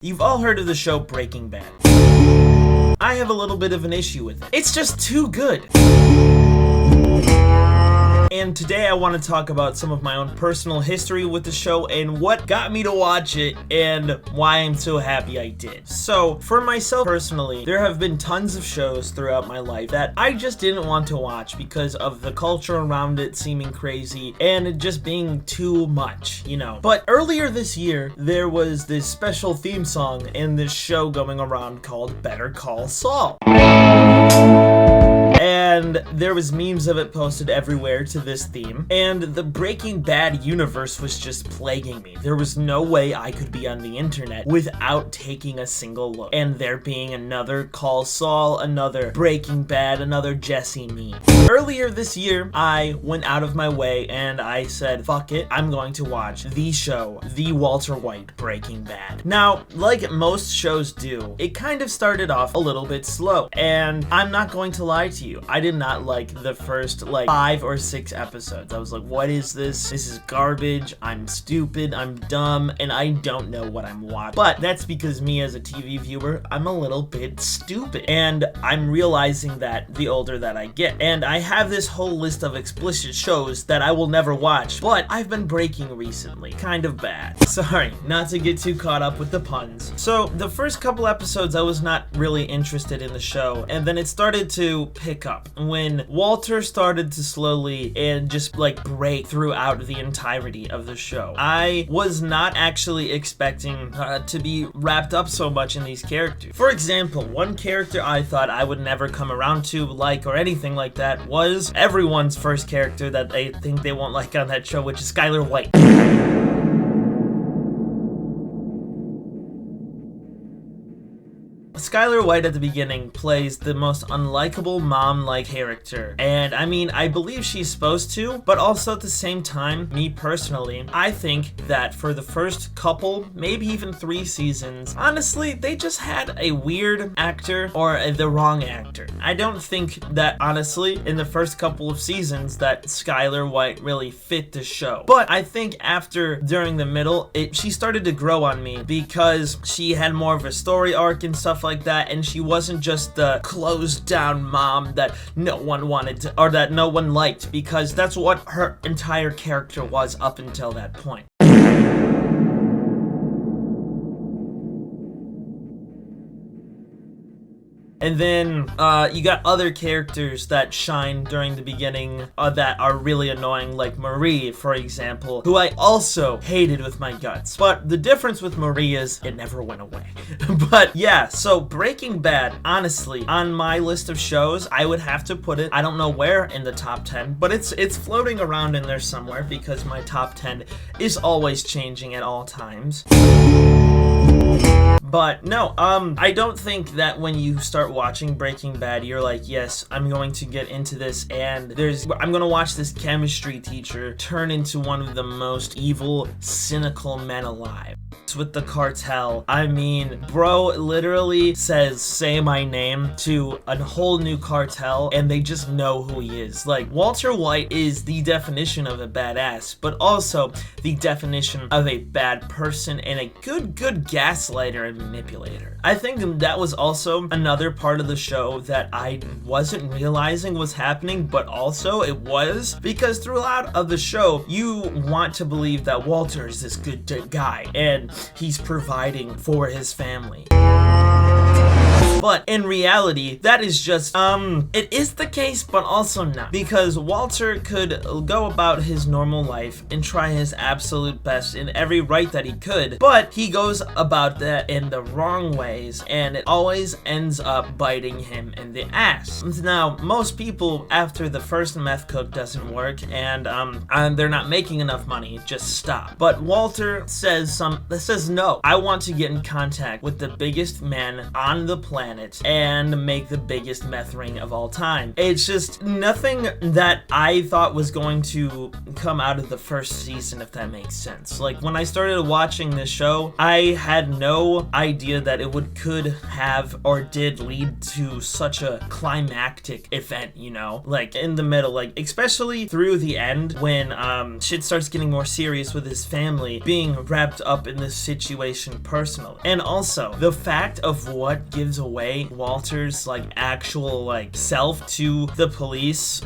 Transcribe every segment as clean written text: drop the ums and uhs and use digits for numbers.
You've all heard of the show Breaking Bad. I have a little bit of an issue with it. It's just too good. And today I want to talk about some of my own personal history with the show and what got me to watch it and why I'm so happy I did. So, for myself personally, there have been tons of shows throughout my life that I just didn't want to watch because of the culture around it seeming crazy and it just being too much, you know. But earlier this year, there was this special theme song in this show going around called Better Call Saul. And there was memes of it posted everywhere to this theme, and the Breaking Bad universe was just plaguing me. There was no way I could be on the internet without taking a single look, and there being another Call Saul, another Breaking Bad, another Jesse meme. Earlier this year, I went out of my way and I said, fuck it, I'm going to watch the show, the Walter White Breaking Bad. Now, like most shows do, it kind of started off a little bit slow, and I'm not going to lie to you, I did not like the first 5 or 6 episodes. I was like, what is this? This is garbage. I'm stupid. I'm dumb. And I don't know what I'm watching. But that's because me as a TV viewer, I'm a little bit stupid. And I'm realizing that the older that I get. And I have this whole list of explicit shows that I will never watch. But I've been breaking recently. Kind of bad. Sorry, not to get too caught up with the puns. So the first couple episodes, I was not really interested in the show. And then it started to pick up when Walter started to slowly and just break throughout the entirety of the show. I was not actually expecting to be wrapped up so much in these characters. For example, one character I thought I would never come around to or anything like that was everyone's first character that they think they won't like on that show, which is Skyler White. Skyler White at the beginning plays the most unlikable mom-like character, and I mean, I believe she's supposed to, but also at the same time, me personally, I think that for the first couple, maybe even 3 seasons, honestly, they just had a weird actor or the wrong actor. I don't think that, honestly, in the first couple of seasons that Skyler White really fit the show, but I think during the middle, she started to grow on me because she had more of a story arc and stuff like that, and she wasn't just the closed down mom that no one wanted to, or that no one liked, because that's what her entire character was up until that point. And then you got other characters that shine during the beginning that are really annoying, like Marie, for example, who I also hated with my guts. But the difference with Marie is it never went away. But yeah, so Breaking Bad, honestly, on my list of shows, I would have to put it, I don't know where in the top 10, but it's floating around in there somewhere because my top 10 is always changing at all times. But no, I don't think that when you start watching Breaking Bad, you're like, yes, I'm going to get into this, and I'm gonna watch this chemistry teacher turn into one of the most evil, cynical men alive. With the cartel, I mean, bro literally says, say my name to a whole new cartel, and they just know who he is. Like, Walter White is the definition of a badass, but also the definition of a bad person and a good gaslighter and manipulator. I think that was also another part of the show that I wasn't realizing was happening, but also it was, because throughout of the show, you want to believe that Walter is this good guy, and he's providing for his family. But in reality, that is just, it is the case, but also not. Because Walter could go about his normal life and try his absolute best in every right that he could, but he goes about that in the wrong ways, and it always ends up biting him in the ass. Now, most people, after the first meth cook doesn't work, and they're not making enough money, just stop. But Walter says no, I want to get in contact with the biggest man on the planet, planet and make the biggest meth ring of all time. It's just nothing that I thought was going to come out of the first season, if that makes sense. Like, when I started watching this show, I had no idea that it could have or did lead to such a climactic event, you know? Like, in the middle, like, especially through the end when shit starts getting more serious with his family being wrapped up in this situation personally. And also, the fact of what gives away Walter's, like, actual, like, self to the police,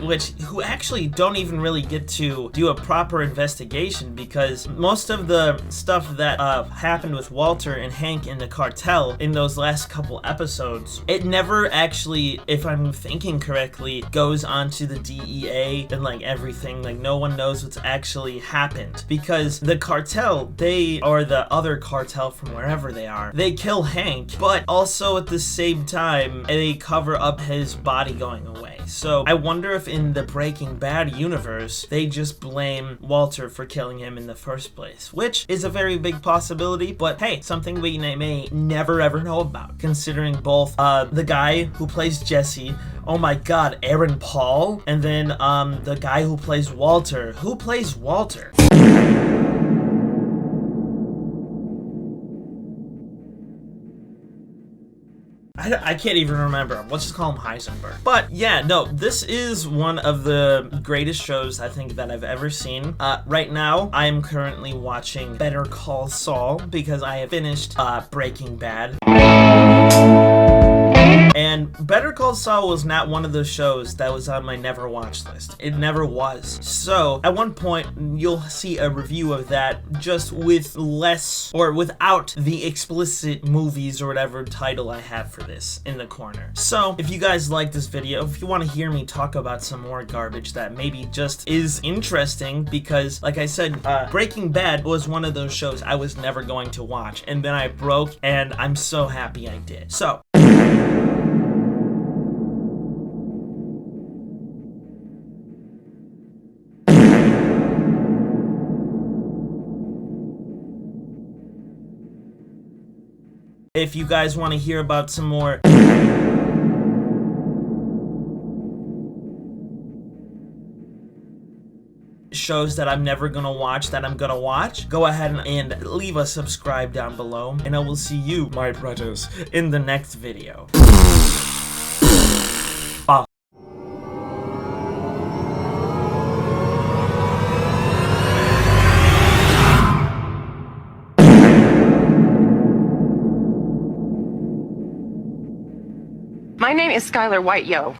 who actually don't even really get to do a proper investigation, because most of the stuff that happened with Walter and Hank in the cartel in those last couple episodes, it never actually, if I'm thinking correctly, goes on to the DEA and like everything. Like, no one knows what's actually happened, because the cartel, or the other cartel from wherever they are, they kill Hank, but also at the same time they cover up his body going away. So I wonder if in the Breaking Bad universe they just blame Walter for killing him in the first place, which is a very big possibility, but hey, something we may never ever know about, considering both the guy who plays Jesse, oh my god, Aaron Paul, and then the guy who plays Walter. Who plays Walter? I can't even remember him. Let's just call him Heisenberg. But yeah, no, this is one of the greatest shows I think that I've ever seen. Right now, I am currently watching Better Call Saul because I have finished Breaking Bad. And Better Call Saul was not one of those shows that was on my never watch list. It never was. So at one point, you'll see a review of that just with less or without the explicit movies or whatever title I have for this in the corner. So if you guys like this video, if you want to hear me talk about some more garbage that maybe just is interesting, because like I said, Breaking Bad was one of those shows I was never going to watch, and then I broke, and I'm so happy I did. So if you guys want to hear about some more shows that I'm never gonna watch that I'm gonna watch, go ahead and leave a subscribe down below, and I will see you, my brothers, in the next video. My name is Skylar White, yo.